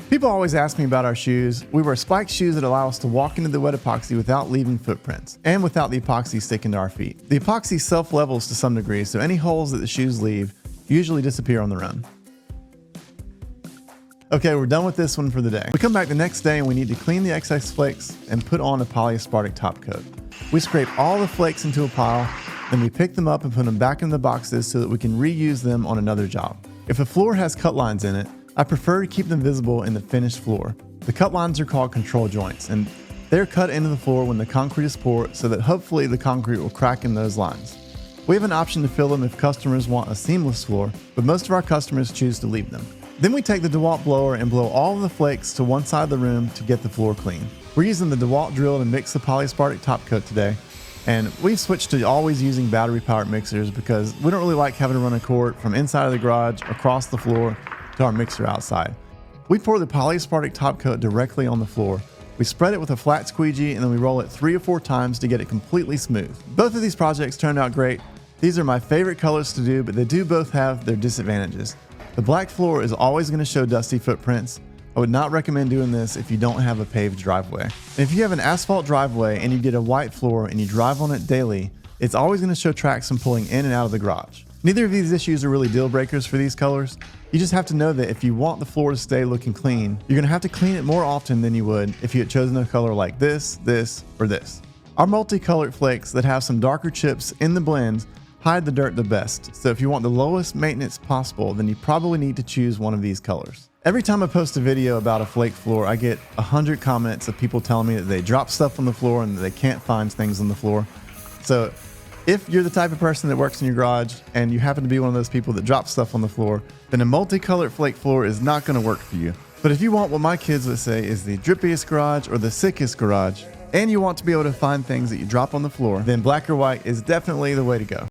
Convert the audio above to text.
People always ask me about our shoes. We wear spiked shoes that allow us to walk into the wet epoxy without leaving footprints and without the epoxy sticking to our feet. The epoxy self-levels to some degree, so any holes that the shoes leave usually disappear on their own. Okay, we're done with this one for the day. We come back the next day and we need to clean the excess flakes and put on a polyaspartic top coat. We scrape all the flakes into a pile, then we pick them up and put them back in the boxes so that we can reuse them on another job. If a floor has cut lines in it, I prefer to keep them visible in the finished floor. The cut lines are called control joints, and they're cut into the floor when the concrete is poured so that hopefully the concrete will crack in those lines. We have an option to fill them if customers want a seamless floor, but most of our customers choose to leave them. Then we take the DeWalt blower and blow all of the flakes to one side of the room to get the floor clean. We're using the DeWalt drill to mix the polyaspartic top coat today, and we've switched to always using battery powered mixers because we don't really like having to run a cord from inside of the garage across the floor to our mixer outside. We pour the polyaspartic top coat directly on the floor. We spread it with a flat squeegee and then we roll it 3 or 4 times to get it completely smooth. Both of these projects turned out great. These are my favorite colors to do, but they do both have their disadvantages. The black floor is always going to show dusty footprints. I would not recommend doing this if you don't have a paved driveway. And if you have an asphalt driveway and you get a white floor and you drive on it daily, it's always going to show tracks from pulling in and out of the garage. Neither of these issues are really deal breakers for these colors. You just have to know that if you want the floor to stay looking clean, you're going to have to clean it more often than you would if you had chosen a color like this, or this. Our multicolored flakes that have some darker chips in the blends hide the dirt the best, so if you want the lowest maintenance possible, then you probably need to choose one of these colors. Every time I post a video about a flake floor, I get 100 comments of people telling me that they drop stuff on the floor and that they can't find things on the floor. So if you're the type of person that works in your garage and you happen to be one of those people that drop stuff on the floor, then a multicolored flake floor is not going to work for you. But if you want what my kids would say is the drippiest garage or the sickest garage, and you want to be able to find things that you drop on the floor, then black or white is definitely the way to go.